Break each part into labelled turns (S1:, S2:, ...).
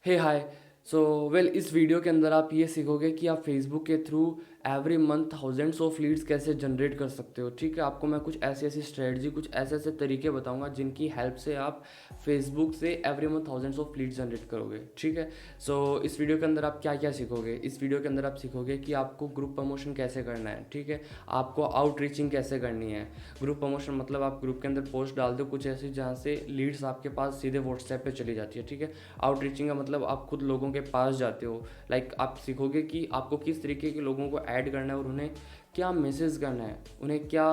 S1: हे हाय। इस वीडियो के अंदर आप ये सीखोगे कि आप फेसबुक के through every month thousands of leads कैसे जनरेट कर सकते हो। ठीक है, आपको मैं कुछ ऐसी ऐसी स्ट्रेटजी, कुछ ऐसे ऐसे तरीके बताऊंगा जिनकी हेल्प से आप फेसबुक से every month thousands of leads generate करोगे। ठीक है, इस वीडियो के अंदर आप क्या क्या सीखोगे। इस वीडियो के अंदर आप सीखोगे कि आपको ग्रुप प्रमोशन कैसे करना है। ठीक है, आपको आउटरीचिंग कैसे करनी है। ग्रुप प्रमोशन मतलब आप ग्रुप के अंदर पोस्ट डाल दो कुछ ऐसी जहाँ से लीड्स आपके पास सीधे व्हाट्सएप पे चली जाती है। ठीक है, आउटरीचिंग का मतलब आप खुद लोगों के पास जाते हो। आप सीखोगे कि आपको किस तरीके के लोगों को ऐड करना है और उन्हें क्या मैसेज करना है, उन्हें क्या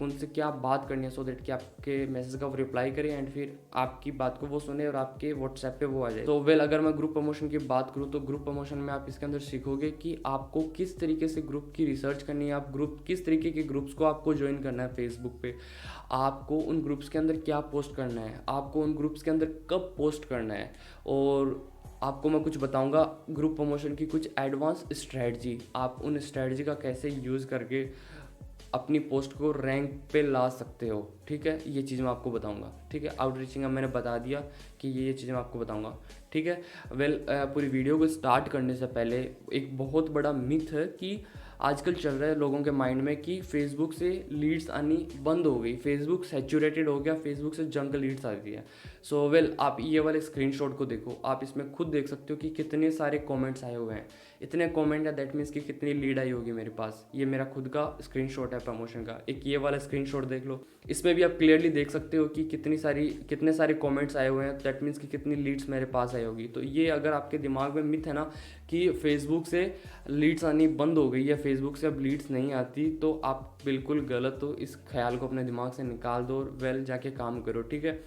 S1: उनसे क्या बात करनी है, सो दैट कि आपके मैसेज का वो रिप्लाई करें एंड फिर आपकी बात को वो सुने और आपके व्हाट्सएप पे वो आ जाए। अगर मैं ग्रुप प्रमोशन की बात करूँ तो ग्रुप प्रमोशन में आप इसके अंदर सीखोगे कि आपको किस तरीके से ग्रुप की रिसर्च करनी है, आप ग्रुप किस तरीके के ग्रुप्स को आपको ज्वाइन करना है फेसबुक पे, आपको उन ग्रुप्स के अंदर क्या पोस्ट करना है, आपको उन ग्रुप्स के अंदर कब पोस्ट करना है, और आपको मैं कुछ बताऊंगा ग्रुप प्रमोशन की कुछ एडवांस स्ट्रेटजी। आप उन स्ट्रेटजी का कैसे यूज़ करके अपनी पोस्ट को रैंक पे ला सकते हो। ठीक है, ये चीज़ मैं आपको बताऊंगा। ठीक है, आउटरीचिंग का मैंने बता दिया कि ये चीज़ें मैं आपको बताऊंगा। ठीक है, पूरी वीडियो को स्टार्ट करने से पहले एक बहुत बड़ा मिथ है कि आजकल चल रहा है लोगों के माइंड में कि फेसबुक से लीड्स आनी बंद हो गई, फेसबुक सैचुरेटेड हो गया, फेसबुक से जंक लीड्स आ रही है। आप ये वाले स्क्रीनशॉट को देखो, आप इसमें खुद देख सकते हो कि कितने सारे कमेंट्स आए हुए हैं। इतने कमेंट है दैट मीन्स कि कितनी लीड आई होगी मेरे पास। ये मेरा खुद का स्क्रीनशॉट है प्रमोशन का। एक ये वाला स्क्रीनशॉट देख लो, इसमें भी आप क्लियरली देख सकते हो कि कितने सारे कमेंट्स आए हुए हैं, दैट मीन्स कि कितनी लीड्स मेरे पास आई होगी। तो ये अगर आपके दिमाग में मिथ है ना कि फेसबुक से लीड्स आनी बंद हो गई है, फेसबुक से अब लीड्स नहीं आती, तो आप बिल्कुल गलत हो। इस ख्याल को अपने दिमाग से निकाल दो और जाके काम करो। ठीक है,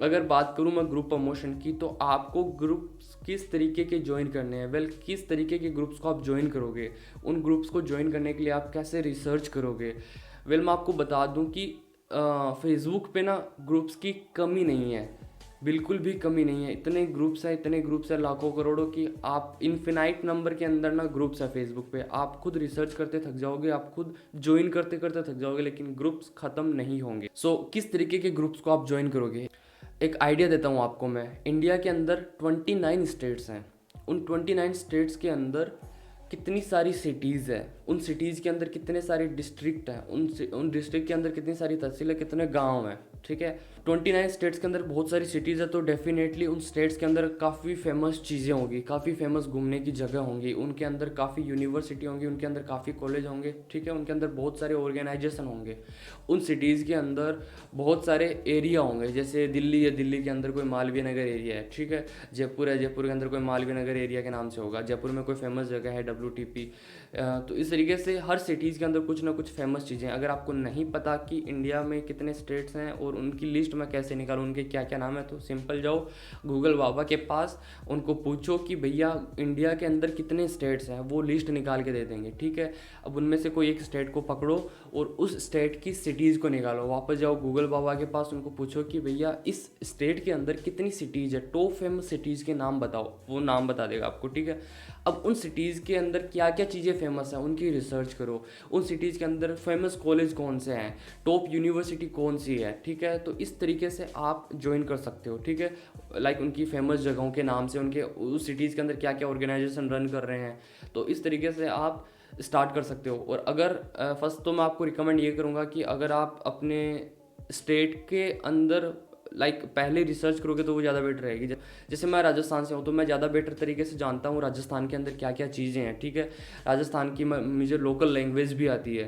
S1: अगर बात करूँ मैं ग्रुप प्रमोशन की, तो आपको ग्रुप्स किस तरीके के ज्वाइन करने हैं। किस तरीके के ग्रुप्स को आप ज्वाइन करोगे, उन ग्रुप्स को ज्वाइन करने के लिए आप कैसे रिसर्च करोगे। मैं आपको बता दूं कि फेसबुक पे ना ग्रुप्स की कमी नहीं है, बिल्कुल भी कमी नहीं है। इतने ग्रुप्स हैं लाखों करोड़ों की, आप इनफिनाइट नंबर के अंदर ना ग्रुप्स है फेसबुक पे। आप खुद रिसर्च करते थक जाओगे, आप खुद ज्वाइन करते करते थक जाओगे, लेकिन ग्रुप्स खत्म नहीं होंगे। किस तरीके के ग्रुप्स को आप ज्वाइन करोगे, एक आइडिया देता हूँ आपको मैं। इंडिया के अंदर 29 स्टेट्स हैं। उन 29 स्टेट्स के अंदर कितनी सारी सिटीज़ है, उन सिटीज़ के अंदर कितने सारे डिस्ट्रिक्ट हैं, उन डिस्ट्रिक्ट के अंदर कितनी सारी तहसील है, कितने गांव हैं। ठीक है, 29 स्टेट्स के अंदर बहुत सारी सिटीज़ है, तो डेफिनेटली उन स्टेट्स के अंदर काफ़ी फेमस चीज़ें होंगी, काफ़ी फेमस घूमने की जगह होंगी, उनके अंदर काफ़ी यूनिवर्सिटी होंगी, उनके अंदर काफ़ी कॉलेज होंगे। ठीक है, उनके अंदर बहुत सारे ऑर्गेनाइजेशन होंगे। उन सिटीज़ के अंदर बहुत सारे एरिया होंगे, जैसे दिल्ली है, दिल्ली के अंदर कोई मालवीय नगर एरिया है। ठीक है, जयपुर है, जयपुर के अंदर कोई मालवीय नगर एरिया के नाम से होगा। जयपुर में कोई फेमस जगह है WTP। तो इस तरीके से हर सिटीज़ के अंदर कुछ ना कुछ फेमस चीज़ें। अगर आपको नहीं पता कि इंडिया में कितने स्टेट्स हैं और उनकी लिस्ट मैं कैसे निकालूँ, उनके क्या क्या नाम है, तो सिंपल जाओ गूगल बाबा के पास, उनको पूछो कि भैया इंडिया के अंदर कितने स्टेट्स हैं, वो लिस्ट निकाल के दे देंगे। ठीक है, अब उनमें से कोई एक स्टेट को पकड़ो और उस स्टेट की सिटीज़ को निकालो। वापस जाओ गूगल बाबा के पास, उनको पूछो कि भैया इस स्टेट के अंदर कितनी सिटीज़ है, टॉप फेमस सिटीज़ के नाम बताओ, वो नाम बता देगा आपको। ठीक है, अब उन सिटीज़ के अंदर क्या क्या चीज़ें फेमस हैं उनकी रिसर्च करो। उन सिटीज़ के अंदर फेमस कॉलेज कौन से हैं, टॉप यूनिवर्सिटी कौन सी है। ठीक है, तो इस तरीके से आप ज्वाइन कर सकते हो। ठीक है, उनकी फेमस जगहों के नाम से, उनके उस सिटीज़ के अंदर क्या क्या ऑर्गेनाइजेशन रन कर रहे हैं, तो इस तरीके से आप स्टार्ट कर सकते हो। और अगर फर्स्ट तो मैं आपको रिकमेंड ये करूँगा कि अगर आप अपने स्टेट के अंदर पहले रिसर्च करोगे तो वो ज़्यादा बेटर रहेगी। जैसे मैं राजस्थान से हूँ, तो मैं ज़्यादा बेटर तरीके से जानता हूँ राजस्थान के अंदर क्या क्या चीज़ें हैं। ठीक है, राजस्थान की मुझे लोकल लैंग्वेज भी आती है।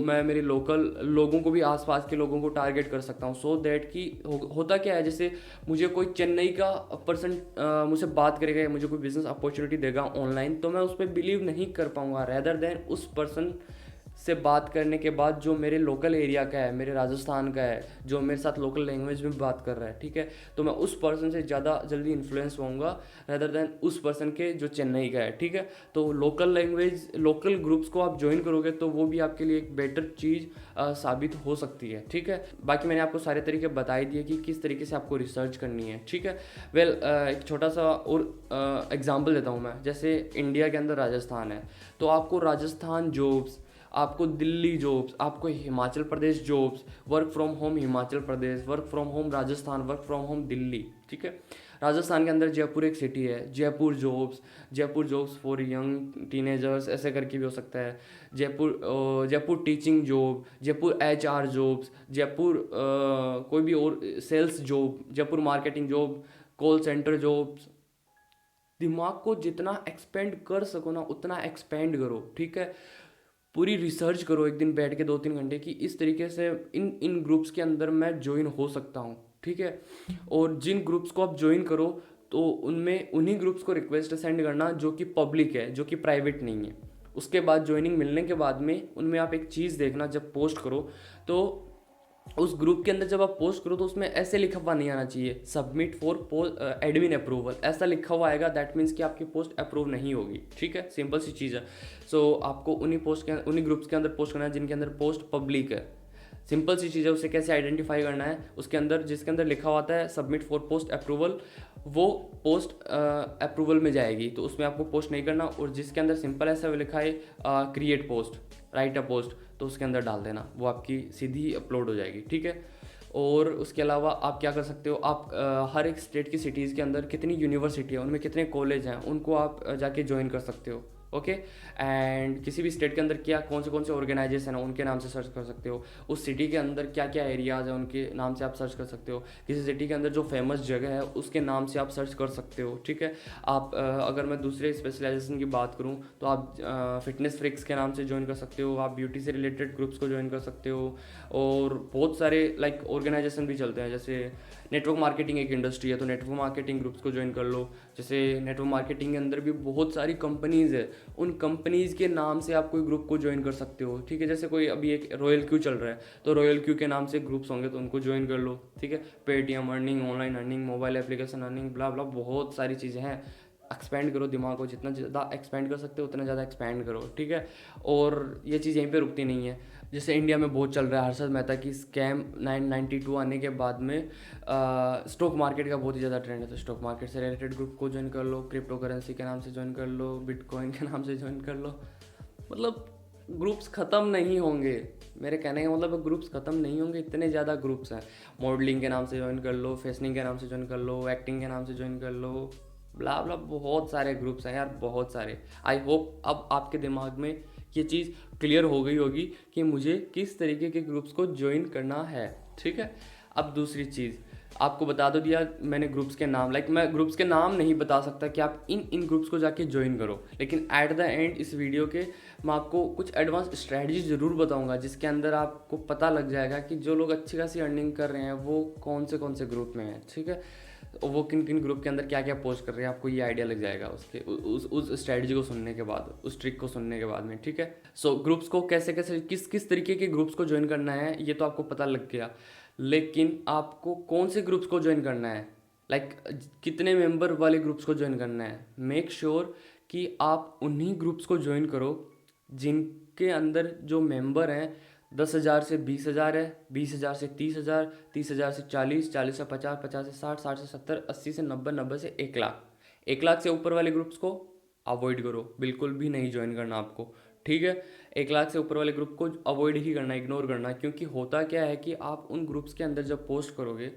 S1: मैं मेरे लोकल लोगों को भी, आसपास के लोगों को टारगेट कर सकता हूँ, सो दैट कि होता क्या है, जैसे मुझे कोई चेन्नई का पर्सन मुझसे बात करेगा या मुझे कोई बिजनेस अपॉर्चुनिटी देगा ऑनलाइन, तो मैं उस पर बिलीव नहीं कर पाऊँगा, रेदर देन उस पर्सन से बात करने के बाद जो मेरे लोकल एरिया का है, मेरे राजस्थान का है, जो मेरे साथ लोकल लैंग्वेज में बात कर रहा है। ठीक है, तो मैं उस पर्सन से ज़्यादा जल्दी इन्फ्लुएंस होऊंगा रेदर देन उस पर्सन के जो चेन्नई का है। ठीक है, तो लोकल ग्रुप्स को आप ज्वाइन करोगे तो वो भी आपके लिए एक बेटर चीज़ साबित हो सकती है। ठीक है, बाकी मैंने आपको सारे तरीके बता दिए कि किस तरीके से आपको रिसर्च करनी है। ठीक है, एक छोटा सा और एग्जाम्पल देता हूँ मैं। जैसे इंडिया के अंदर राजस्थान है, तो आपको राजस्थान जॉब्स, आपको दिल्ली जॉब्स, आपको Himachal Pradesh jobs, work from home Himachal Pradesh, work from home Rajasthan, work from home Delhi. ठीक है, राजस्थान के अंदर जयपुर एक सिटी है, Jaipur jobs for young teenagers ऐसे करके भी हो सकता है। Jaipur teaching job, Jaipur HR jobs, Jaipur कोई भी और sales job, Jaipur marketing job, call centre jobs. दिमाग को जितना एक्सपेंड कर सको ना उतना एक्सपेंड करो, ठीक है। पूरी रिसर्च करो एक दिन बैठ के 2-3 घंटे की, इस तरीके से इन इन ग्रुप्स के अंदर मैं ज्वाइन हो सकता हूँ, ठीक है। और जिन ग्रुप्स को आप ज्वाइन करो तो उनमें उन्हीं ग्रुप्स को रिक्वेस्ट सेंड करना जो कि पब्लिक है, जो कि प्राइवेट नहीं है। उसके बाद ज्वाइनिंग मिलने के बाद में उनमें आप एक चीज़ देखना, जब पोस्ट करो तो उस ग्रुप के अंदर जब आप पोस्ट करो तो उसमें ऐसे लिखा हुआ नहीं आना चाहिए सबमिट फॉर एडमिन अप्रूवल, ऐसा लिखा हुआ आएगा, दैट मीन्स कि आपकी पोस्ट अप्रूव नहीं होगी, ठीक है। सिंपल सी चीज़ है। सो आपको उन्हीं ग्रुप्स के अंदर पोस्ट करना है जिनके अंदर पोस्ट पब्लिक है। सिंपल सी चीज़ है। उसे कैसे आइडेंटिफाई करना है, उसके अंदर जिसके अंदर लिखा होता है सबमिट फॉर पोस्ट अप्रूवल, वो पोस्ट अप्रूवल में जाएगी, तो उसमें आपको पोस्ट नहीं करना। और जिसके अंदर सिंपल ऐसा लिखा है क्रिएट पोस्ट, राइट अ पोस्ट, तो उसके अंदर डाल देना, वो आपकी सीधी अपलोड हो जाएगी, ठीक है। और उसके अलावा आप क्या कर सकते हो, आप हर एक स्टेट की सिटीज़ के अंदर कितनी यूनिवर्सिटी है, उनमें कितने कॉलेज हैं, उनको आप जाके ज्वाइन कर सकते हो, ओके। एंड किसी भी स्टेट के अंदर क्या कौन से ऑर्गेनाइजेशन है उनके नाम से सर्च कर सकते हो। उस सिटी के अंदर क्या क्या एरियाज़ हैं उनके नाम से आप सर्च कर सकते हो। किसी सिटी के अंदर जो फेमस जगह है उसके नाम से आप सर्च कर सकते हो, ठीक है। आप अगर मैं दूसरे स्पेशलाइजेशन की बात करूँ तो आप फिटनेस फ्रिक्स के नाम से ज्वाइन कर सकते हो, आप ब्यूटी से रिलेटेड ग्रुप्स को ज्वाइन कर सकते हो। और बहुत सारे लाइक ऑर्गेनाइजेशन भी चलते हैं, जैसे नेटवर्क मार्केटिंग एक इंडस्ट्री है तो नेटवर्क मार्केटिंग ग्रुप्स को ज्वाइन कर लो। जैसे नेटवर्क मार्केटिंग के अंदर भी बहुत सारी कंपनीज़ है, उन कंपनीज़ के नाम से आप कोई ग्रुप को ज्वाइन कर सकते हो, ठीक है। जैसे कोई अभी एक रॉयल क्यू चल रहा है तो रॉयल क्यू के नाम से ग्रुप्स होंगे तो उनको ज्वाइन कर लो, ठीक है। Paytm earning, online earning, mobile application earning, blah blah, बहुत सारी चीज़ें हैं। एक्सपेंड करो दिमाग को, जितना ज़्यादा एक्सपेंड कर सकते हो उतना ज़्यादा एक्सपेंड करो, ठीक है। और ये चीज़ यहीं पे रुकती नहीं है। जैसे इंडिया में बहुत चल रहा है हर्षद मेहता की स्कैम 992 आने के बाद में स्टॉक मार्केट का बहुत ही ज़्यादा ट्रेंड है, तो स्टॉक मार्केट से रिलेटेड ग्रुप को ज्वाइन कर लो, क्रिप्टो करेंसी के नाम से ज्वाइन कर लो, बिटकॉइन के नाम से ज्वाइन कर लो। मतलब ग्रुप्स ख़त्म नहीं होंगे, मेरे कहने का मतलब ग्रुप्स ख़त्म नहीं होंगे, इतने ज़्यादा ग्रुप्स हैं। मॉडलिंग के नाम से ज्वाइन कर लो, फैशनिंग के नाम से ज्वाइन कर लो, एक्टिंग के नाम से ज्वाइन कर लो, ब्ला ब्ला, बहुत सारे ग्रुप्स हैं यार, बहुत सारे। आई होप अब आपके दिमाग में ये चीज़ क्लियर हो गई होगी कि मुझे किस तरीके के ग्रुप्स को ज्वाइन करना है, ठीक है। अब दूसरी चीज़ आपको बता दो दिया मैंने ग्रुप्स के नाम, लाइक मैं ग्रुप्स के नाम नहीं बता सकता कि आप इन ग्रुप्स को जाके ज्वाइन करो, लेकिन एट द एंड इस वीडियो के मैं आपको कुछ एडवांस स्ट्रैटेजी ज़रूर बताऊंगा जिसके अंदर आपको पता लग जाएगा कि जो लोग अच्छी खासी अर्निंग कर रहे हैं वो कौन से ग्रुप में हैं, ठीक है। वो किन किन ग्रुप के अंदर क्या क्या पोस्ट कर रहे हैं, आपको ये आइडिया लग जाएगा उसके उस स्ट्रैटेजी को सुनने के बाद, उस ट्रिक को सुनने के बाद में, ठीक है। सो ग्रुप्स को कैसे कैसे किस तरीके के ग्रुप्स को ज्वाइन करना है ये तो आपको पता लग गया, लेकिन आपको कौन से ग्रुप्स को ज्वाइन करना है, लाइक कितने मेंबर वाले ग्रुप्स को ज्वाइन करना है। मेक श्योर कि आप उन्हीं ग्रुप्स को ज्वाइन करो जिनके अंदर जो मेंबर हैं 10,000 से 20,000 है, 20,000 से 30,000, 30,000 से 40, 40 से 50, 50 से 60, 60 से 70, 80 से 90, 90 से 1,00,000। 1,00,000 से ऊपर वाले ग्रुप्स को अवॉइड करो, बिल्कुल भी नहीं ज्वाइन करना आपको, ठीक है। 1,00,000 से ऊपर वाले ग्रुप को अवॉइड ही करना, इग्नोर करना, क्योंकि होता क्या है कि आप उन ग्रुप्स के अंदर जब पोस्ट करोगे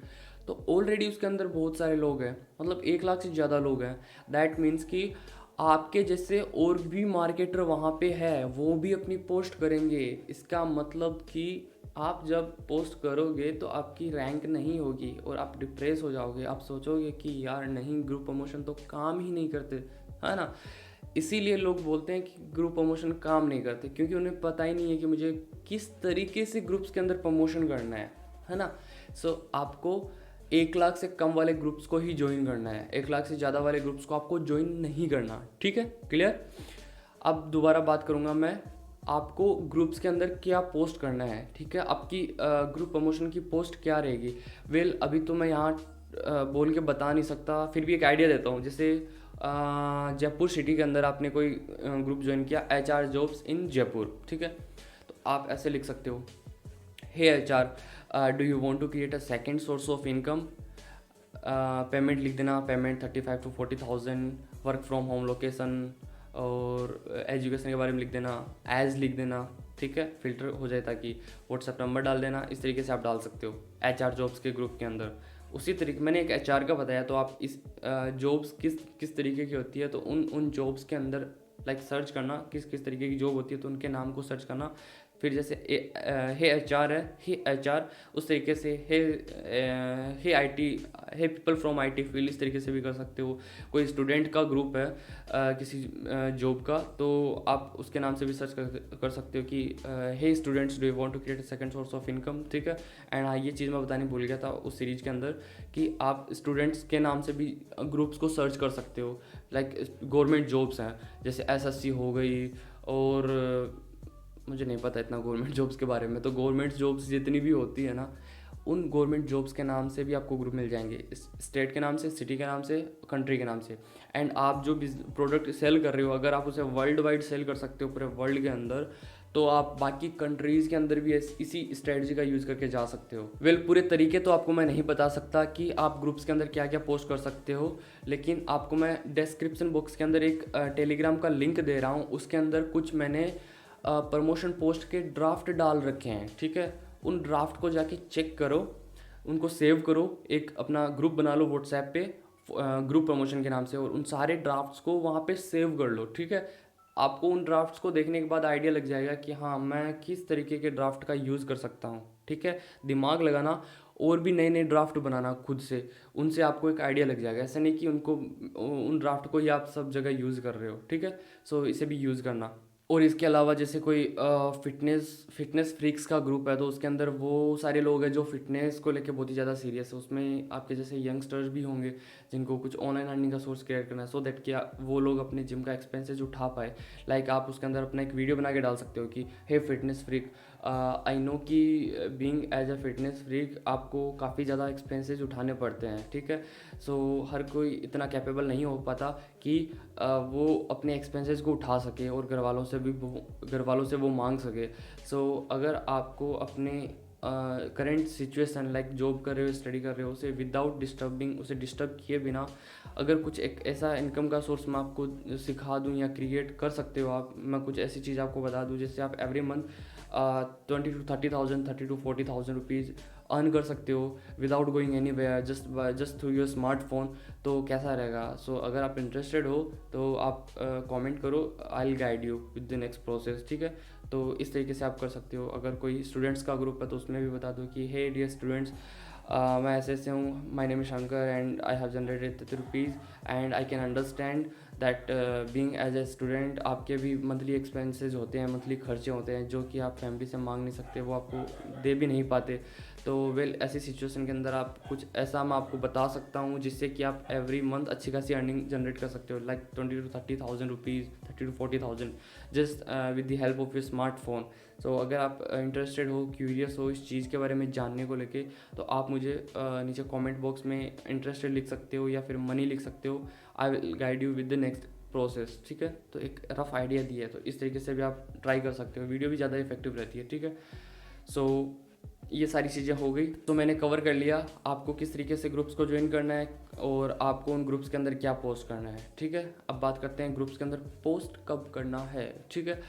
S1: तो ऑलरेडी उसके अंदर बहुत सारे लोग हैं, मतलब 1,00,000 से ज़्यादा लोग हैं। दैट मीन्स कि आपके जैसे और भी मार्केटर वहाँ पे है, वो भी अपनी पोस्ट करेंगे। इसका मतलब कि आप जब पोस्ट करोगे तो आपकी रैंक नहीं होगी और आप डिप्रेस हो जाओगे, आप सोचोगे कि यार नहीं, ग्रुप प्रमोशन तो काम ही नहीं करते, है ना। इसीलिए लोग बोलते हैं कि ग्रुप प्रमोशन काम नहीं करते, क्योंकि उन्हें पता ही नहीं है कि मुझे किस तरीके से ग्रुप्स के अंदर प्रमोशन करना है ना। सो आपको 1,00,000 से कम वाले ग्रुप्स को ही ज्वाइन करना है, 1,00,000 से ज़्यादा वाले ग्रुप्स को आपको ज्वाइन नहीं करना, ठीक है, क्लियर। अब दोबारा बात करूँगा मैं, आपको ग्रुप्स के अंदर क्या पोस्ट करना है, ठीक है। आपकी ग्रुप प्रमोशन की पोस्ट क्या रहेगी। वेल अभी तो मैं यहाँ बोल के बता नहीं सकता, फिर भी एक आइडिया देता हूँ। जैसे जयपुर सिटी के अंदर आपने कोई ग्रुप ज्वाइन किया, HR जॉब्स इन जयपुर, ठीक है, तो आप ऐसे लिख सकते हो, hey HR, do you want to create a second source of income. Payment लिख देना, payment 35,000 to 40,000, work from home location, और एजुकेशन के बारे में लिख देना, एज लिख देना, ठीक है, फिल्टर हो जाए ताकि व्हाट्सएप नंबर डाल देना। इस तरीके से आप डाल सकते हो HR जॉब्स के ग्रुप के अंदर। उसी तरीके मैंने एक एचआर का बताया, तो आप इस जॉब्स किस तरीके की होती है, तो उन जॉब्स के अंदर लाइक सर्च करना किस तरीके की जॉब होती है, तो उनके नाम को सर्च करना। फिर जैसे हे एचआर है, हे एचआर, उस तरीके से hey IT, hey people from IT field, इस तरीके से भी कर सकते हो। कोई स्टूडेंट का ग्रुप है किसी जॉब का, तो आप उसके नाम से भी सर्च कर सकते हो कि hey students do you want to create a second source of income, ठीक है। एंड हाँ, ये चीज़ मैं बतानी भूल गया था उस सीरीज के अंदर कि आप स्टूडेंट्स के नाम से भी ग्रुप्स को सर्च कर सकते हो। लाइक गवर्नमेंट जॉब्स हैं, जैसे एसएससी हो गई, और मुझे नहीं पता इतना गवर्नमेंट जॉब्स के बारे में, तो गवर्नमेंट जॉब्स जितनी भी होती है ना, उन गवर्नमेंट जॉब्स के नाम से भी आपको ग्रुप मिल जाएंगे, स्टेट के नाम से, सिटी के नाम से, कंट्री के नाम से। एंड आप जो प्रोडक्ट सेल कर रहे हो, अगर आप उसे वर्ल्ड वाइड सेल कर सकते हो पूरे वर्ल्ड के अंदर, तो आप बाकी कंट्रीज़ के अंदर भी इसी स्ट्रेटजी का यूज़ करके जा सकते हो। पूरे तरीके तो आपको मैं नहीं बता सकता कि आप ग्रुप्स के अंदर क्या क्या पोस्ट कर सकते हो, लेकिन आपको मैं डिस्क्रिप्शन बॉक्स के अंदर एक टेलीग्राम का लिंक दे रहा हूँ। उसके अंदर कुछ मैंने प्रमोशन पोस्ट के ड्राफ्ट डाल रखे हैं, ठीक है। उन ड्राफ्ट को जाके चेक करो, उनको सेव करो, एक अपना ग्रुप बना लो व्हाट्सएप पे ग्रुप प्रमोशन के नाम से, और उन सारे ड्राफ्ट्स को वहाँ पे सेव कर लो, ठीक है। आपको उन ड्राफ्ट्स को देखने के बाद आइडिया लग जाएगा कि हाँ, मैं किस तरीके के ड्राफ्ट का यूज़ कर सकता हूँ, ठीक है। दिमाग लगाना और भी नए नए ड्राफ्ट बनाना खुद से, उनसे आपको एक आइडिया लग जाएगा। ऐसा नहीं कि उन ड्राफ्ट को ही आप सब जगह यूज़ कर रहे हो, ठीक है। सो इसे भी यूज़ करना। और इसके अलावा जैसे कोई फिटनेस फ्रीक्स का ग्रुप है, तो उसके अंदर वो सारे लोग हैं जो फिटनेस को लेके बहुत ही ज़्यादा सीरियस है। उसमें आपके जैसे यंगस्टर्स भी होंगे जिनको कुछ ऑनलाइन अर्निंग का सोर्स क्रिएट करना है, सो दैट कि वो लोग अपने जिम का एक्सपेंसेस उठा पाए। लाइक आप उसके अंदर अपना एक वीडियो बना के डाल सकते हो कि hey fitness freak, I know कि being as a fitness freak आपको काफ़ी ज़्यादा एक्सपेंसेस उठाने पड़ते हैं, ठीक है। सो हर कोई इतना कैपेबल नहीं हो पाता कि वो अपने एक्सपेंसेस को उठा सके और घर वालों से वो मांग सके। सो अगर आपको अपने करेंट सिचुएशन, लाइक जॉब कर रहे हो, स्टडी कर रहे हो, उसे विदाउट डिस्टर्बिंग, उसे डिस्टर्ब किए बिना अगर कुछ एक ऐसा इनकम का सोर्स मैं आपको सिखा दूं या क्रिएट कर सकते हो आप, मैं कुछ ऐसी चीज़ आपको बता दूं जिससे आप every month 20 to 30,000, 30 to 40,000 rupees earn कर सकते हो without going anywhere, just through your smartphone, तो कैसा रहेगा। सो अगर आप इंटरेस्टेड हो तो आप कमेंट करो, I will guide you with the next process, ठीक है। तो इस तरीके से आप कर सकते हो। अगर कोई स्टूडेंट्स का ग्रुप है तो उसमें भी बता दो कि हे डियर स्टूडेंट्स, मैं ऐसे हूँ, my name is Shankar and I have generated 30 rupees and I can understand that being as a student आपके भी मंथली एक्सपेंसेस होते हैं, मंथली खर्चे होते हैं जो कि आप फैमिली से मांग नहीं सकते, वो आपको दे भी नहीं पाते। तो ऐसी सिचुएशन के अंदर आप कुछ ऐसा मैं आपको बता सकता हूँ जिससे कि आप एवरी मंथ अच्छी खासी अर्निंग जनरेट कर सकते हो, like 20 to 30,000 rupees, 30 to 40,000, just with the help of your smartphone. So अगर आप इंटरेस्टेड हो, क्यूरियस हो इस चीज़ के बारे में जानने को लेके, तो आप मुझे नीचे कमेंट बॉक्स में इंटरेस्टेड लिख सकते हो या फिर मनी लिख सकते हो। I will guide you with the next process, ठीक है। तो एक रफ आइडिया दिया है, तो इस तरीके से भी आप ट्राई कर सकते हो, वीडियो भी ज़्यादा इफेक्टिव रहती है, ठीक है। सो ये सारी चीज़ें हो गई, तो मैंने कवर कर लिया आपको किस तरीके से ग्रुप्स को ज्वाइन करना है और आपको उन ग्रुप्स के अंदर क्या पोस्ट करना है, ठीक है। अब बात करते हैं ग्रुप्स के अंदर पोस्ट कब करना है, ठीक है।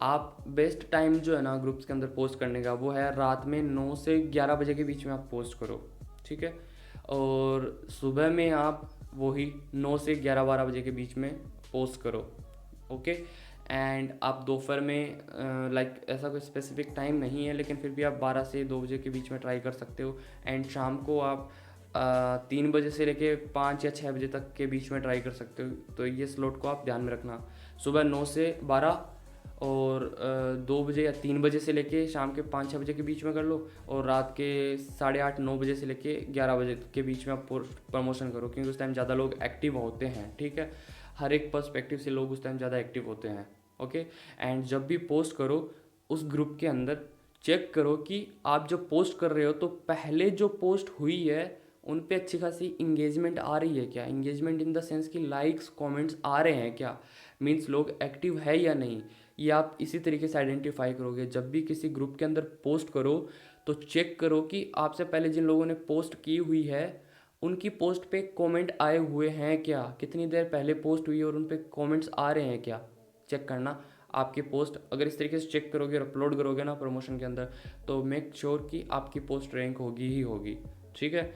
S1: आप बेस्ट टाइम जो है ना ग्रुप्स के अंदर पोस्ट करने का, वो है रात में 9 से 11 बजे के बीच में आप पोस्ट करो, ठीक है। और सुबह में आप वही 9 से 11-12 बजे के बीच में पोस्ट करो, ओके। एंड आप दोपहर में लाइक ऐसा कोई स्पेसिफिक टाइम नहीं है, लेकिन फिर भी आप 12 से 2 बजे के बीच में ट्राई कर सकते हो। एंड शाम को आप 3 बजे से लेके 5 या 6 बजे तक के बीच में ट्राई कर सकते हो। तो ये स्लॉट को आप ध्यान में रखना, सुबह 9 से 12 और 2 बजे या 3 बजे से लेके शाम के 5-6 बजे के बीच में कर लो, और रात के 8:30-9 बजे से लेके 11 बजे के बीच में आप प्रमोशन करो, क्योंकि उस टाइम ज़्यादा लोग एक्टिव होते हैं, ठीक है। हर एक पर्सपेक्टिव से लोग उस टाइम ज़्यादा एक्टिव होते हैं, ओके। एंड जब भी पोस्ट करो उस ग्रुप के अंदर चेक करो कि आप जब पोस्ट कर रहे हो तो पहले जो पोस्ट हुई है उन पे अच्छी खासी इंगेजमेंट आ रही है क्या, इंगेजमेंट इन द सेंस कि लाइक्स कमेंट्स आ रहे हैं क्या, मीन्स लोग एक्टिव है या नहीं, ये आप इसी तरीके से आइडेंटिफाई करोगे। जब भी किसी ग्रुप के अंदर पोस्ट करो तो चेक करो कि आपसे पहले जिन लोगों ने पोस्ट की हुई है उनकी पोस्ट पे कमेंट आए हुए हैं क्या, कितनी देर पहले पोस्ट हुई है और उन पे कमेंट्स आ रहे हैं क्या, चेक करना। आपकी पोस्ट अगर इस तरीके से चेक करोगे और अपलोड करोगे ना प्रमोशन के अंदर, तो मेक श्योर कि आपकी पोस्ट रैंक होगी ही होगी, ठीक है।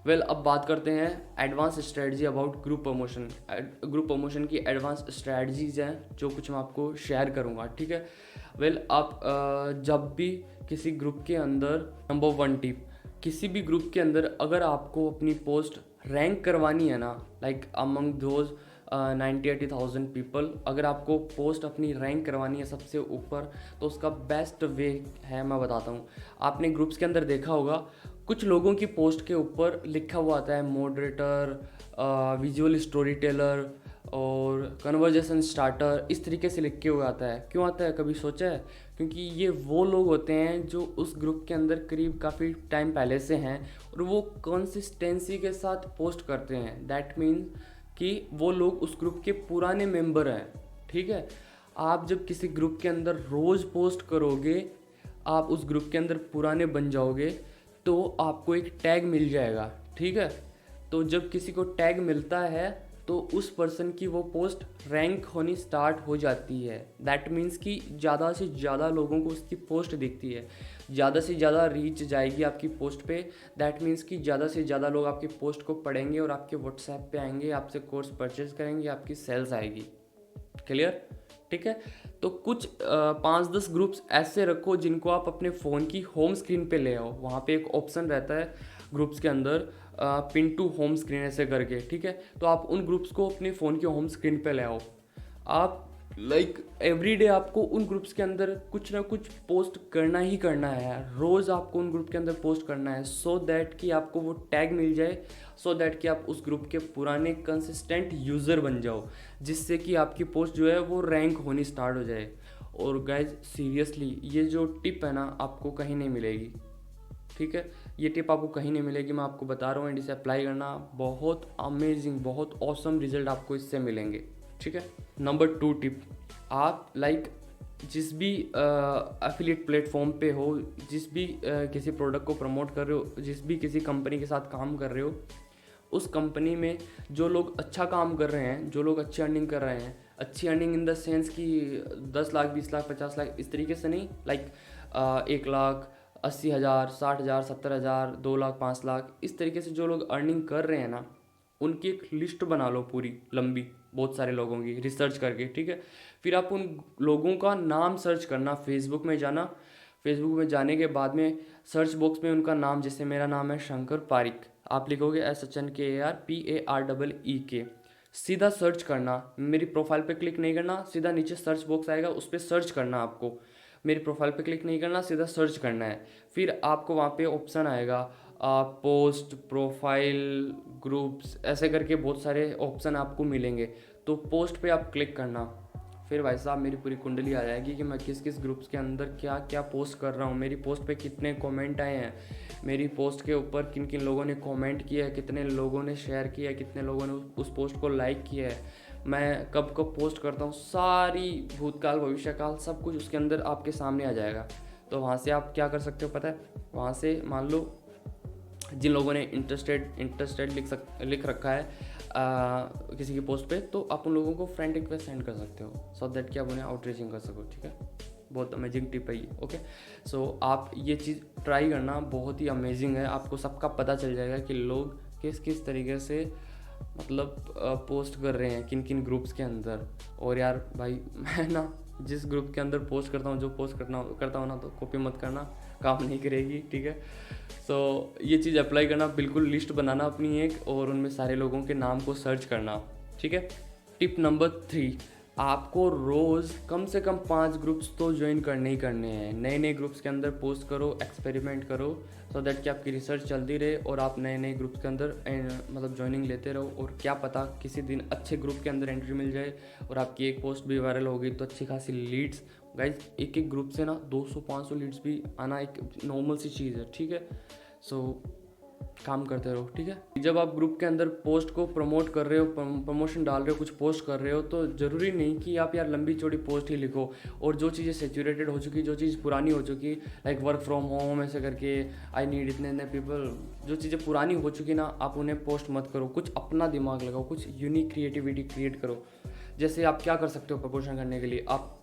S1: वेल अब बात करते हैं advance strategy about group promotion. Group promotion की एडवांस स्ट्रेटजीज हैं जो कुछ मैं आपको शेयर करूंगा, ठीक है। वेल आप जब भी किसी ग्रुप के अंदर, नंबर 1 टिप, किसी भी ग्रुप के अंदर अगर आपको अपनी पोस्ट रैंक करवानी है ना, लाइक अमंग दोज 90-80,000 पीपल, अगर आपको पोस्ट अपनी रैंक करवानी है सबसे ऊपर, तो उसका बेस्ट वे है, मैं बताता हूँ। आपने ग्रुप्स के अंदर देखा होगा कुछ लोगों की पोस्ट के ऊपर लिखा हुआ आता है मॉडरेटर, विजुअल स्टोरी टेलर और कन्वर्जेशन स्टार्टर, इस तरीके से लिख के हुआ आता है। क्यों आता है, कभी सोचा है? क्योंकि ये वो लोग होते हैं जो उस ग्रुप के अंदर करीब काफ़ी टाइम पहले से हैं और वो कंसिस्टेंसी के साथ पोस्ट करते हैं। दैट मीन्स कि वो लोग उस ग्रुप के पुराने मेंबर हैं, ठीक है। आप जब किसी ग्रुप के अंदर रोज़ पोस्ट करोगे, आप उस ग्रुप के अंदर पुराने बन जाओगे, तो आपको एक टैग मिल जाएगा, ठीक है। तो जब किसी को टैग मिलता है तो उस पर्सन की वो पोस्ट रैंक होनी स्टार्ट हो जाती है। दैट मीन्स कि ज़्यादा से ज़्यादा लोगों को उसकी पोस्ट दिखती है, ज़्यादा से ज़्यादा रीच जाएगी आपकी पोस्ट पे। दैट मीन्स कि ज़्यादा से ज़्यादा लोग आपकी पोस्ट को पढ़ेंगे और आपके व्हाट्सएप पे आएंगे, आपसे कोर्स परचेज करेंगे, आपकी सेल्स आएगी। क्लियर, ठीक है। तो कुछ 5-10 ग्रुप्स ऐसे रखो जिनको आप अपने फ़ोन की होम स्क्रीन पे ले आओ। वहाँ पे एक ऑप्शन रहता है ग्रुप्स के अंदर, पिन टू होम स्क्रीन ऐसे करके, ठीक है। तो आप उन ग्रुप्स को अपने फ़ोन की होम स्क्रीन पे ले आओ। आप लाइक एवरीडे आपको उन ग्रुप्स के अंदर कुछ ना कुछ पोस्ट करना ही करना है, रोज़ आपको उन ग्रुप के अंदर पोस्ट करना है, सो दैट कि आपको वो टैग मिल जाए, सो दैट कि आप उस ग्रुप के पुराने कंसिस्टेंट यूज़र बन जाओ, जिससे कि आपकी पोस्ट जो है वो रैंक होनी स्टार्ट हो जाए। और गाइज सीरियसली ये जो टिप है ना, आपको कहीं नहीं मिलेगी, ठीक है। ये टिप आपको कहीं नहीं मिलेगी, मैं आपको बता रहा हूँ। एंड इसे अप्लाई करना, बहुत अमेजिंग, बहुत ऑसम रिजल्ट आपको इससे मिलेंगे, ठीक है। नंबर 2 टिप, आप लाइक जिस भी एफिलिएट प्लेटफॉर्म पे हो, जिस भी किसी प्रोडक्ट को प्रमोट कर रहे हो, जिस भी किसी कंपनी के साथ काम कर रहे हो, उस कंपनी में जो लोग अच्छा काम कर रहे हैं, जो लोग अच्छी अर्निंग कर रहे हैं, अच्छी अर्निंग इन द सेंस कि 10 लाख, 20 लाख, 50 लाख, इस तरीके से नहीं, लाइक 1 लाख 80,000, 60,000, 70,000, 2 लाख, 5 लाख, इस तरीके से जो लोग अर्निंग कर रहे हैं ना, उनकी एक लिस्ट बना लो पूरी लंबी, बहुत सारे लोगों की रिसर्च करके, ठीक है। फिर आप उन लोगों का नाम सर्च करना, फेसबुक में जाना, फेसबुक में जाने के बाद में सर्च बॉक्स में उनका नाम, जैसे मेरा नाम है शंकर पारिक, आप लिखोगे SHNKARPAREEK, सीधा सर्च करना, मेरी प्रोफाइल पे क्लिक नहीं करना, सीधा नीचे सर्च बॉक्स आएगा उस पर सर्च करना, आपको मेरी प्रोफाइल पे क्लिक नहीं करना, सीधा सर्च करना है। फिर आपको वहाँ पे ऑप्शन आएगा पोस्ट, प्रोफाइल, ग्रुप्स, ऐसे करके बहुत सारे ऑप्शन आपको मिलेंगे। तो पोस्ट पे आप क्लिक करना, फिर भाई साहब मेरी पूरी कुंडली आ जाएगी कि मैं किस किस ग्रुप्स के अंदर क्या क्या पोस्ट कर रहा हूँ, मेरी पोस्ट पे कितने कमेंट आए हैं, मेरी पोस्ट के ऊपर किन किन लोगों ने कमेंट किया है, कितने लोगों ने शेयर किया है, कितने लोगों ने उस पोस्ट को लाइक किया है, मैं कब कब पोस्ट करता हूँ, सारी भूतकाल भविष्यकाल सब कुछ उसके अंदर आपके सामने आ जाएगा। तो वहाँ से आप क्या कर सकते हो पता है, वहाँ से मान लो जिन लोगों ने इंटरेस्टेड लिख रखा है किसी की पोस्ट पे, तो आप उन लोगों को फ्रेंड रिक्वेस्ट सेंड कर सकते हो, सो दैट कि आप उन्हें आउटरीचिंग कर सको, ठीक है। बहुत अमेजिंग टिप है ये, ओके। सो आप ये चीज़ ट्राई करना, बहुत ही अमेजिंग है, आपको सबका पता चल जाएगा कि लोग किस किस तरीके से मतलब पोस्ट कर रहे हैं किन किन ग्रुप्स के अंदर। और यार भाई मैं ना जिस ग्रुप के अंदर पोस्ट करता हूँ, जो पोस्ट करता हूँ ना, तो कॉपी मत करना, काम नहीं करेगी, ठीक है। सो ये चीज़ अप्लाई करना, बिल्कुल लिस्ट बनाना अपनी एक, और उनमें सारे लोगों के नाम को सर्च करना, ठीक है। टिप नंबर 3, आपको रोज़ कम से कम 5 ग्रुप्स तो ज्वाइन करने ही करने हैं। नए नए ग्रुप्स के अंदर पोस्ट करो, एक्सपेरिमेंट करो, सो दैट कि आपकी रिसर्च चलती रहे और आप नए नए ग्रुप्स के अंदर मतलब ज्वाइनिंग लेते रहो। और क्या पता किसी दिन अच्छे ग्रुप के अंदर एंट्री मिल जाए और आपकी एक पोस्ट भी वायरल हो गई तो अच्छी खासी लीड्स। गाइज एक एक ग्रुप से ना 200-500 लीड्स भी आना एक नॉर्मल सी चीज़ है, ठीक है। सो काम करते रहो, ठीक है। जब आप ग्रुप के अंदर पोस्ट को प्रमोट कर रहे हो, प्रमोशन डाल रहे हो, कुछ पोस्ट कर रहे हो, तो ज़रूरी नहीं कि आप यार लंबी चौड़ी पोस्ट ही लिखो और जो चीज़ें सेचुरेटेड हो चुकी, जो चीज़ पुरानी हो चुकी, लाइक वर्क फ्रॉम होम ऐसे करके, आई नीड इतने इतने पीपल, जो चीज़ें पुरानी हो चुकी ना, आप उन्हें पोस्ट मत करो। कुछ अपना दिमाग लगाओ, कुछ यूनिक क्रिएटिविटी क्रिएट करो। जैसे आप क्या कर सकते हो प्रमोशन करने के लिए, आप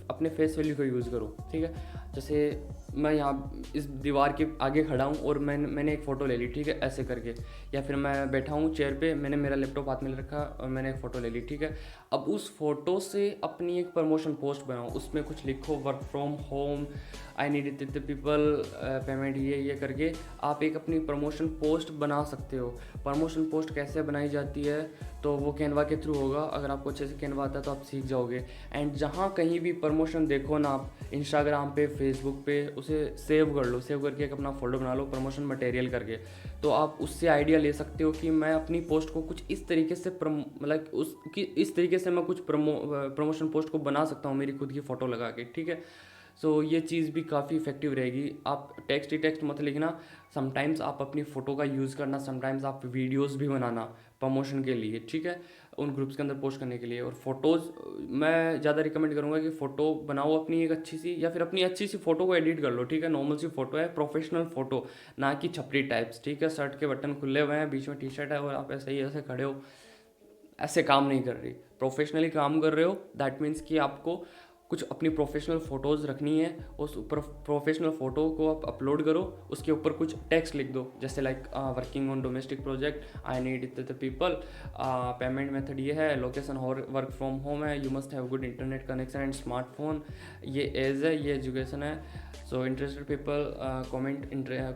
S1: अपने फेस वैल्यू को यूज़ करो, ठीक है। जैसे मैं यहाँ इस दीवार के आगे खड़ा हूँ और मैंने एक फ़ोटो ले ली, ठीक है, ऐसे करके। या फिर मैं बैठा हूँ चेयर पे, मैंने मेरा लैपटॉप हाथ में रखा और मैंने एक फ़ोटो ले ली, ठीक है। अब उस फ़ोटो से अपनी एक प्रमोशन पोस्ट बनाओ, उसमें कुछ लिखो, work from home, I need the people, payment ये करके आप एक अपनी प्रमोशन पोस्ट बना सकते हो। प्रमोशन पोस्ट कैसे बनाई जाती है, तो वो कैनवा के थ्रू होगा। अगर आपको अच्छे से कैनवा आता है तो आप सीख जाओगे। एंड जहाँ कहीं भी प्रमोशन देखो ना आप, इंस्टाग्राम पे, फेसबुक पे, उसे सेव कर लो, सेव करके एक अपना फोल्डर बना लो प्रमोशन मटेरियल करके। तो आप उससे आइडिया ले सकते हो कि मैं अपनी पोस्ट को कुछ इस तरीके से मतलब उसकी इस तरीके से मैं कुछ प्रमोशन पोस्ट को बना सकता हूँ मेरी खुद की फ़ोटो लगा के, ठीक है। सो ये चीज़ भी काफ़ी इफेक्टिव रहेगी। आप टेक्स्ट ही टेक्स्ट मत लिखना, समटाइम्स आप अपनी फ़ोटो का यूज़ करना, समटाइम्स आप वीडियोस भी बनाना प्रमोशन के लिए, ठीक है, उन ग्रुप्स के अंदर पोस्ट करने के लिए। और फोटोज़ मैं ज़्यादा रिकमेंड करूँगा कि फ़ोटो बनाओ अपनी एक अच्छी सी, या फिर अपनी अच्छी सी फ़ोटो को एडिट कर लो, ठीक है, नॉर्मल सी फ़ोटो है, प्रोफेशनल फ़ोटो, ना कि छपरी टाइप्स, ठीक है। शर्ट के बटन खुले हुए हैं, बीच में टी शर्ट है और आप ऐसे ही ऐसे खड़े हो, ऐसे काम नहीं कर रही। प्रोफेशनली काम कर रहे हो, दैट मीन्स कि आपको कुछ अपनी प्रोफेशनल फ़ोटोज़ रखनी है। उस प्रोफेशनल फ़ोटो को आप अपलोड करो, उसके ऊपर कुछ टेक्स्ट लिख दो, जैसे like working on domestic project, I need the people, payment method ये है, लोकेशन वर्क फ्रॉम होम है, you must have good internet connection and smartphone, ये एज है, ये एजुकेशन है, so interested people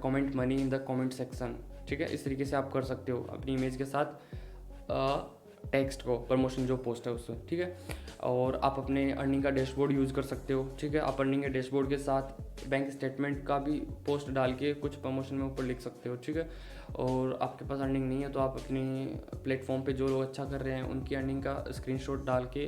S1: comment money in the comment section, ठीक है। इस तरीके से आप कर सकते हो अपनी इमेज के साथ टेक्स्ट को, प्रमोशन जो पोस्ट है उससे, ठीक है। और आप अपने अर्निंग का डैशबोर्ड यूज़ कर सकते हो, ठीक है। आप अर्निंग के डैशबोर्ड के साथ बैंक स्टेटमेंट का भी पोस्ट डाल के कुछ प्रमोशन में ऊपर लिख सकते हो, ठीक है। और आपके पास अर्निंग नहीं है तो आप अपनी प्लेटफॉर्म पे जो लोग अच्छा कर रहे हैं उनकी अर्निंग का स्क्रीनशॉट डाल के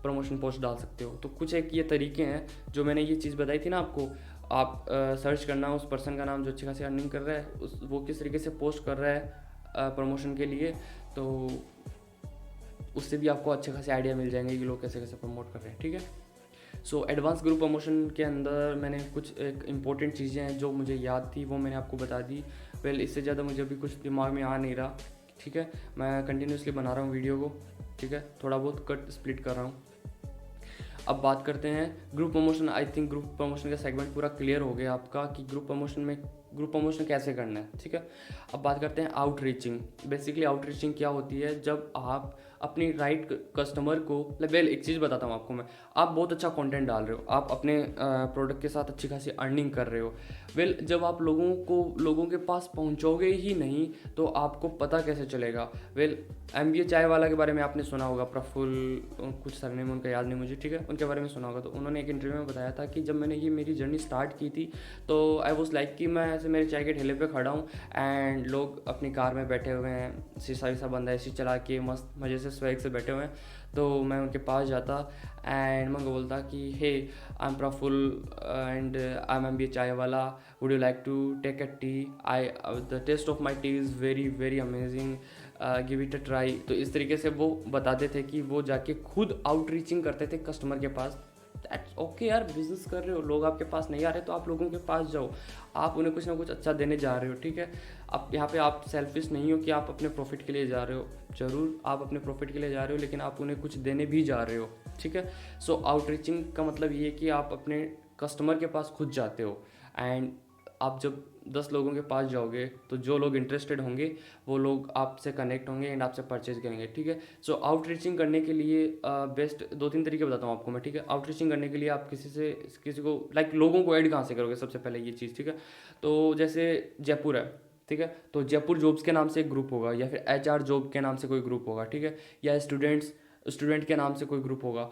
S1: प्रमोशन पोस्ट डाल सकते हो। तो कुछ एक ये तरीके हैं जो मैंने ये चीज़ बताई थी ना आपको। आप सर्च करना उस पर्सन का नाम जो अच्छी खासी अर्निंग कर रहा है, वो किस तरीके से पोस्ट कर रहा है प्रमोशन के लिए, तो उससे भी आपको अच्छे खासे आइडिया मिल जाएंगे कि लोग कैसे कैसे प्रमोट कर रहे हैं, ठीक है। सो एडवांस ग्रुप प्रमोशन के अंदर मैंने कुछ एक इम्पॉर्टेंट चीज़ें हैं जो मुझे याद थी, वो मैंने आपको बता दी। इससे ज़्यादा मुझे अभी कुछ दिमाग में आ नहीं रहा, ठीक है। मैं कंटिन्यूसली बना रहा हूँ वीडियो को, ठीक है, थोड़ा बहुत कट स्प्लिट कर रहा हूँ। अब बात करते हैं group promotion. I think group promotion का सेगमेंट पूरा क्लियर हो गया आपका कि ग्रुप प्रमोशन कैसे करना है, ठीक है। अब बात करते हैं आउटरीचिंग। बेसिकली आउटरीचिंग क्या होती है, जब आप अपनी राइट कस्टमर को, एक चीज़ बताता हूँ आपको मैं। आप बहुत अच्छा कंटेंट डाल रहे हो, आप अपने प्रोडक्ट के साथ अच्छी खासी अर्निंग कर रहे हो। जब आप लोगों के पास पहुँचोगे ही नहीं तो आपको पता कैसे चलेगा। MBA चाय वाला के बारे में आपने सुना होगा, प्रफुल्ल कुछ सरनेम उनका याद नहीं मुझे, ठीक है, उनके बारे में सुना होगा। तो उन्होंने एक इंटरव्यू में बताया था कि जब मैंने ये मेरी जर्नी स्टार्ट की थी तो आई वॉज लाइक कि मैं ऐसे मेरे चाय के ठेले पे खड़ा हूँ एंड लोग अपनी कार में बैठे हुए हैं, शीशा वीसा बंद है, ऐसी चला के मस्त मज़े से स्वैग से बैठे हुए हैं। तो मैं उनके पास जाता एंड मैं बोलता कि hey, I am Praful and I am MBA chai wala, would you like to take a tea, the test of my tea is very very amazing, give it a try. तो इस तरीके से वो बताते थे कि वो जाके खुद आउटरीचिंग करते थे कस्टमर के पास। दैट्स ओके यार, बिजनेस कर रहे हो, लोग आपके पास नहीं आ रहे तो आप लोगों के पास जाओ, आप उन्हें कुछ ना कुछ अच्छा देने जा रहे हो, ठीक है। अब यहाँ पे आप सेल्फिश नहीं हो कि आप अपने प्रॉफिट के लिए जा रहे हो, ज़रूर आप अपने प्रॉफिट के लिए जा रहे हो, लेकिन आप उन्हें कुछ देने भी जा रहे हो, ठीक है। सो आउटरीचिंग का मतलब ये है कि आप अपने कस्टमर के पास खुद जाते हो एंड आप जब 10 लोगों के पास जाओगे तो जो लोग इंटरेस्टेड होंगे वो लोग आपसे कनेक्ट होंगे एंड आपसे परचेज करेंगे, ठीक है। सो आउटरीचिंग करने के लिए बेस्ट 2-3 तरीके बताता हूँ आपको मैं, ठीक है। आउटरीचिंग करने के लिए आप किसी को लोगों को ऐड कहाँ से करोगे, सबसे पहले ये चीज़, ठीक है। तो जैसे जयपुर है, ठीक है, तो जयपुर जॉब्स के नाम से एक ग्रुप होगा, या फिर HR जॉब के नाम से कोई ग्रुप होगा, ठीक है, या स्टूडेंट के नाम से कोई ग्रुप होगा।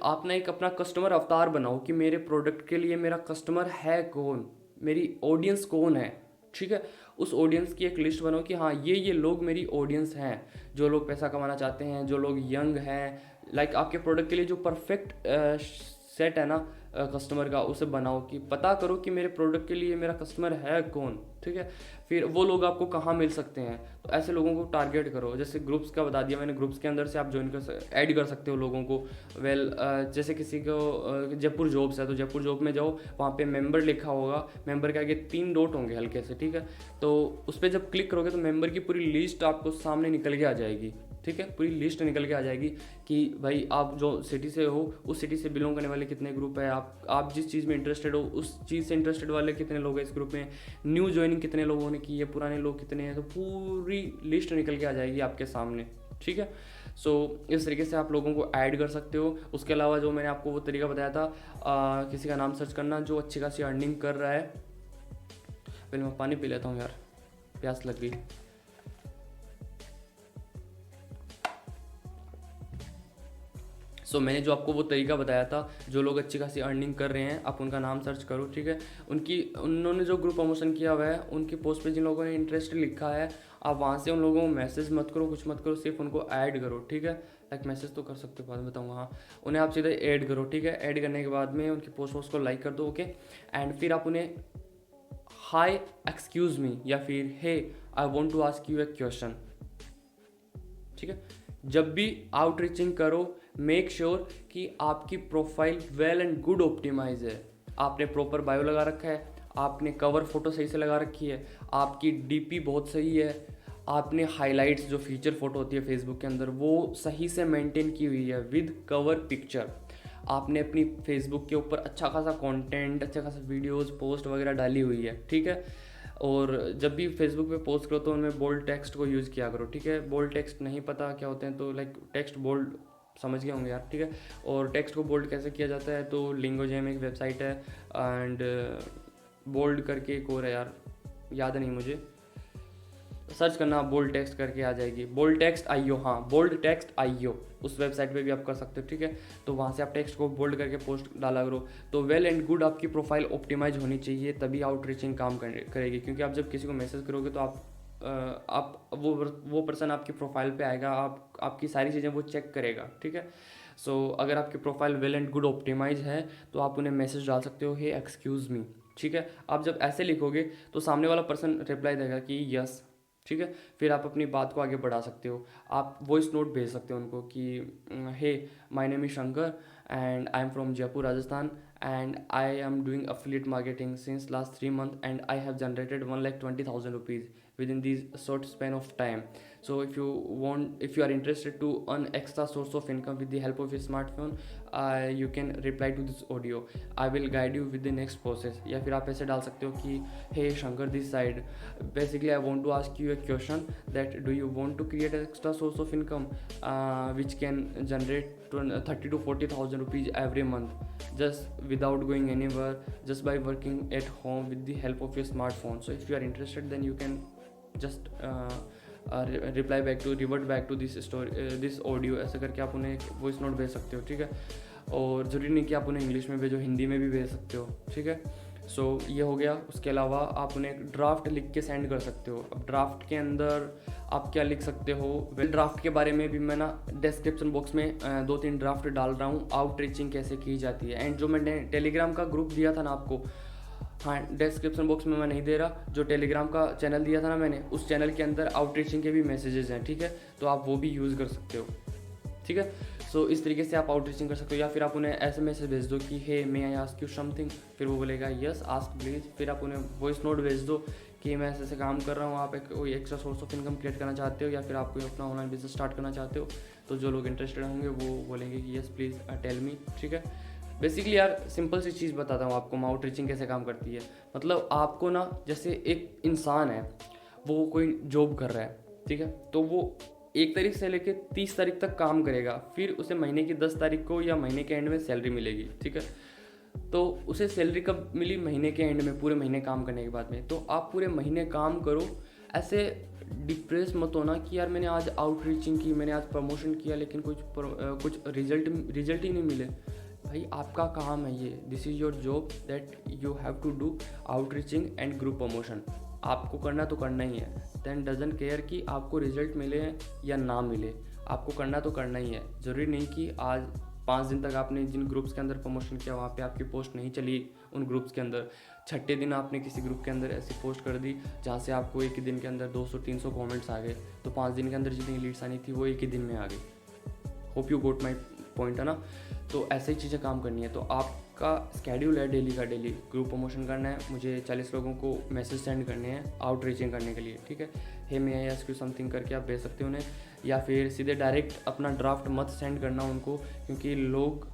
S1: आप ना एक अपना कस्टमर अवतार बनाओ कि मेरे प्रोडक्ट के लिए मेरा कस्टमर है कौन, मेरी ऑडियंस कौन है, ठीक है। उस ऑडियंस की एक लिस्ट बनाओ कि हाँ ये लोग मेरी ऑडियंस हैं, जो लोग पैसा कमाना चाहते हैं, जो लोग यंग हैं। आपके प्रोडक्ट के लिए जो परफेक्ट सेट है ना कस्टमर का, उसे बनाओ कि पता करो कि मेरे प्रोडक्ट के लिए मेरा कस्टमर है कौन, ठीक है। फिर वो लोग आपको कहाँ मिल सकते हैं, तो ऐसे लोगों को टारगेट करो। जैसे ग्रुप्स का बता दिया मैंने, ग्रुप्स के अंदर से आप ऐड कर सकते हो लोगों को। जैसे किसी को जयपुर जॉब्स है तो जयपुर जॉब में जाओ, वहाँ पे मेंबर लिखा होगा, मेंबर के आगे 3 डॉट होंगे हल्के से, ठीक है। तो उस पर जब क्लिक करोगे तो मेंबर की पूरी लिस्ट आपको सामने निकल के आ जाएगी, ठीक है, पूरी लिस्ट निकल के आ जाएगी कि भाई आप जो सिटी से हो उस सिटी से बिलोंग करने वाले कितने ग्रुप है, आप जिस चीज़ में इंटरेस्टेड हो उस चीज़ से इंटरेस्टेड वाले कितने लोग हैं इस ग्रुप में, न्यू ज्वाइनिंग कितने लोगों ने की है, पुराने लोग कितने हैं, तो पूरी लिस्ट निकल के आ जाएगी आपके सामने। ठीक है, सो इस तरीके से आप लोगों को ऐड कर सकते हो। उसके अलावा जो मैंने आपको वो तरीका बताया था, किसी का नाम सर्च करना जो अच्छी खासी अर्निंग कर रहा है। पहले मैं पानी पी लेता हूँ यार, प्यास लग गई। सो मैंने जो आपको वो तरीका बताया था, जो लोग अच्छी खासी अर्निंग कर रहे हैं आप उनका नाम सर्च करो। ठीक है, उन्होंने जो ग्रुप प्रमोशन किया हुआ है उनकी पोस्ट पे जिन लोगों ने इंटरेस्ट लिखा है, आप वहाँ से उन लोगों को मैसेज मत करो, कुछ मत करो, सिर्फ उनको ऐड करो। ठीक है, लाइक मैसेज तो कर सकते हो, बाद में बताऊँगा। हाँ, उन्हें आप सीधे ऐड करो। ठीक है, ऐड करने के बाद में उनकी पोस्ट को लाइक कर दो। ओके, एंड फिर आप उन्हें हाई एक्सक्यूज़ मी या फिर hey I want to ask you a question. ठीक है, जब भी आउटरीचिंग करो मेक श्योर कि आपकी profile well and good optimise है, आपने प्रॉपर बायो लगा रखा है, आपने कवर फोटो सही से लगा रखी है, आपकी डीपी बहुत सही है, आपने हाइलाइट्स जो फीचर फोटो होती है फेसबुक के अंदर वो सही से मेंटेन की हुई है विद कवर पिक्चर, आपने अपनी फेसबुक के ऊपर अच्छा खासा कंटेंट, अच्छा खासा वीडियोस पोस्ट वगैरह डाली हुई है। ठीक है, और जब भी फेसबुक पे पोस्ट करो तो उनमें बोल्ड टेक्स्ट को यूज़ किया करो। ठीक है, बोल्ड टेक्स्ट नहीं पता क्या होते हैं तो लाइक टेक्स्ट बोल्ड समझ गए होंगे यार। ठीक है, और टेक्स्ट को बोल्ड कैसे किया जाता है तो लिंगोजेम एक वेबसाइट है एंड बोल्ड करके एक और है यार, याद नहीं मुझे, सर्च करना बोल्ड टेक्स्ट करके आ जाएगी, बोल्ड टेक्स्ट आईओ। हाँ, बोल्ड टेक्स्ट आईओ उस वेबसाइट पे भी आप कर सकते हो। ठीक है, तो वहाँ से आप टेक्स्ट को बोल्ड करके पोस्ट डाला करो। तो वेल एंड गुड आपकी प्रोफाइल ऑप्टिमाइज होनी चाहिए, तभी आउटरीचिंग काम करेगी। क्योंकि आप जब किसी को मैसेज करोगे तो आप वो पर्सन आपकी प्रोफाइल पे आएगा, आपकी सारी चीज़ें वो चेक करेगा। ठीक है, सो अगर आपकी profile well and good optimise है तो आप उन्हें मैसेज डाल सकते हो, हे एक्सक्यूज़ मी। ठीक है, आप जब ऐसे लिखोगे तो सामने वाला पर्सन रिप्लाई देगा कि यस। ठीक है, फिर आप अपनी बात को आगे बढ़ा सकते हो, आप वॉइस नोट भेज सकते हो उनको कि hey my name is Shankar and I am from Jaipur Rajasthan and I am doing affiliate marketing since last 3 months and I have generated 1,20,000 rupees within this short span of time. So if you are interested to earn extra source of income with the help of your smartphone, you can reply to this audio. I will guide you with the next process. या फिर आप ऐसे डाल सकते हो कि hey Shankar this side, basically I want to ask you a question that do you want to create an extra source of income which can generate 30 to 40,000 rupees every month just without going anywhere, just by working at home with the help of your smartphone. So if you are interested then you can just revert back to this story, this audio, ऐसा करके आप उन्हें एक voice note भेज सकते हो। ठीक है, और ज़रूरी नहीं कि आप उन्हें इंग्लिश में भेजो, हिंदी में भी भेज सकते हो। ठीक है, सो ये हो गया। उसके अलावा आप उन्हें एक ड्राफ्ट लिख के सेंड कर सकते हो। अब ड्राफ्ट के अंदर आप क्या लिख सकते हो, वेल ड्राफ्ट के बारे में भी मैं ना डिस्क्रिप्शन बॉक्स में 2-3 ड्राफ्ट डाल रहा हूँ, आउटरीचिंग कैसे की जाती है। एंड जो मैंने टेलीग्राम का ग्रुप दिया था ना आपको, हाँ डिस्क्रिप्शन बॉक्स में मैं नहीं दे रहा, जो टेलीग्राम का चैनल दिया था ना मैंने, उस चैनल के अंदर आउटरीचिंग के भी मैसेजेस हैं। ठीक है, तो आप वो भी यूज़ कर सकते हो। ठीक है, सो इस तरीके से आप आउटरीचिंग कर सकते हो। या फिर आप उन्हें ऐसे मैसेज भेज दो कि हे मे आई आस्क यू समथिंग, फिर वो बोलेगा यस आस्क प्लीज़। फिर आप उन्हें वॉइस नोट भेज दो कि मैं ऐसे काम कर रहा हूँ, आप कोई extra source of income create करना चाहते हो या फिर आप कोई अपना ऑनलाइन बिजनेस स्टार्ट करना चाहते हो। तो जो लोग इंटरेस्टेड होंगे वो बोलेंगे कि यस प्लीज़ टेल मी। ठीक है, बेसिकली यार सिंपल सी चीज़ बताता हूँ आपको, आउटरीचिंग कैसे काम करती है। मतलब आपको ना, जैसे एक इंसान है वो कोई जॉब कर रहा है, ठीक है, तो वो 1 तारीख से लेकर 30 तारीख तक काम करेगा, फिर उसे महीने की 10 तारीख को या महीने के एंड में सैलरी मिलेगी। ठीक है, तो उसे सैलरी कब मिली, महीने के एंड में, पूरे महीने काम करने के बाद में। तो आप पूरे महीने काम करो, ऐसे डिप्रेस मत होना कि यार मैंने आज आउटरीचिंग की, मैंने आज प्रमोशन किया लेकिन कुछ रिजल्ट ही नहीं मिले। भाई आपका काम है ये, this is your job that you have to do outreaching and group promotion. आपको करना तो करना ही है, देन डजंट केयर कि आपको रिजल्ट मिले या ना मिले, आपको करना तो करना ही है। ज़रूरी नहीं कि आज 5 दिन तक आपने जिन ग्रुप्स के अंदर प्रमोशन किया वहाँ पे आपकी पोस्ट नहीं चली उन ग्रुप्स के अंदर, छठे दिन आपने किसी ग्रुप के अंदर ऐसी पोस्ट कर दी जहाँ से आपको एक ही दिन के अंदर 200-300 कमेंट्स आ गए, तो 5 दिन के अंदर जितनी लीड्स आनी थी वो एक ही दिन में आ गई। Hope you got my point, है ना। तो ऐसे ही चीज़ें काम करनी है। तो आपका स्केड्यूल है डेली का, डेली ग्रुप प्रमोशन करना है, मुझे 40 लोगों को मैसेज सेंड करने हैं आउटरीचिंग करने के लिए। ठीक है, हे मे आई आस्क यू समथिंग करके आप भेज सकते हो उन्हें, या फिर सीधे डायरेक्ट अपना ड्राफ्ट मत सेंड करना उनको, क्योंकि लोग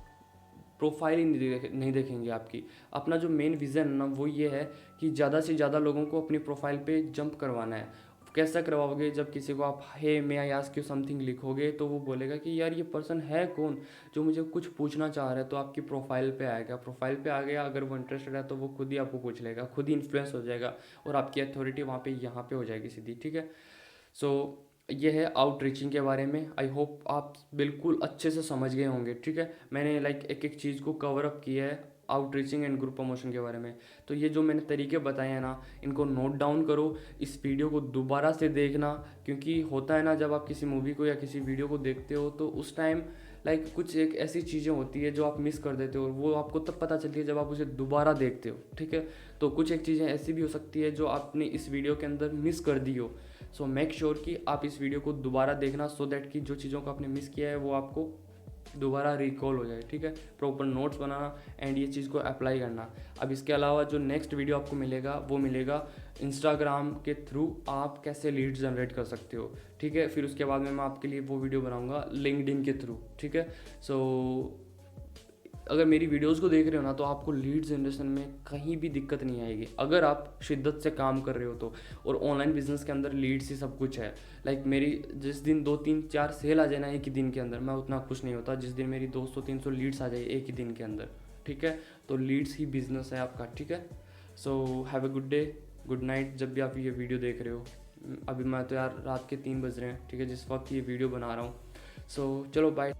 S1: प्रोफाइल ही नहीं देखेंगे आपकी। अपना जो मेन विज़न है ना वो ये है कि ज़्यादा से ज़्यादा लोगों को अपनी प्रोफाइल पे जंप करवाना है। कैसा करवाओगे? जब किसी को आप हे मे आई आस्क यू समथिंग लिखोगे तो वो बोलेगा कि यार ये पर्सन है कौन जो मुझे कुछ पूछना चाह रहा है, तो आपकी प्रोफाइल पे आएगा। प्रोफाइल पे आ गया, अगर वो इंटरेस्टेड है तो वो खुद ही आपको पूछ लेगा, खुद ही इन्फ्लुएंस हो जाएगा और आपकी अथॉरिटी वहाँ पे यहाँ पे हो जाएगी सीधी, ठीक है। सो ये है आउटरीचिंग के बारे में। आई होप आप बिल्कुल अच्छे से समझ गए होंगे, ठीक है। मैंने लाइक एक एक चीज़ को कवर अप किया है आउटरीचिंग एंड ग्रुप प्रमोशन के बारे में। तो ये जो मैंने तरीके बताए हैं ना, इनको नोट डाउन करो, इस वीडियो को दोबारा से देखना, क्योंकि होता है ना जब आप किसी मूवी को या किसी वीडियो को देखते हो तो उस टाइम लाइक कुछ एक ऐसी चीज़ें होती है जो आप मिस कर देते हो, और वो आपको तब पता चलती है जब आप उसे दोबारा देखते हो, ठीक है। तो कुछ एक चीज़ें ऐसी भी हो सकती है जो आपने इस वीडियो के अंदर मिस कर दी हो। सो मेक श्योर कि आप इस वीडियो को दोबारा देखना, सो दैट कि जो चीज़ों को आपने मिस किया है वो आपको दोबारा रिकॉल हो जाए, ठीक है। प्रॉपर नोट्स बनाना एंड ये चीज़ को अप्लाई करना। अब इसके अलावा जो नेक्स्ट वीडियो आपको मिलेगा वो मिलेगा इंस्टाग्राम के थ्रू आप कैसे लीड जनरेट कर सकते हो, ठीक है। फिर उसके बाद में मैं आपके लिए वो वीडियो बनाऊंगा लिंक्डइन के थ्रू, ठीक है। सो अगर मेरी वीडियोस को देख रहे हो ना तो आपको लीड जनरेशन में कहीं भी दिक्कत नहीं आएगी, अगर आप शिद्दत से काम कर रहे हो तो। और ऑनलाइन बिजनेस के अंदर लीड्स ही सब कुछ है। लाइक मेरी जिस दिन 2 3 4 सेल आ जाए ना एक ही दिन के अंदर, मैं उतना खुश नहीं होता जिस दिन मेरी 200 300 लीड्स आ जाए एक ही दिन के अंदर, ठीक है। तो लीड्स ही बिजनेस है आपका, ठीक है। So have a good day, good night जब भी आप ये वीडियो देख रहे हो। अभी मैं तो यार रात के 3 बज रहे हैं, ठीक है, जिस वक्त ये वीडियो बना रहा हूँ। सो चलो बाय।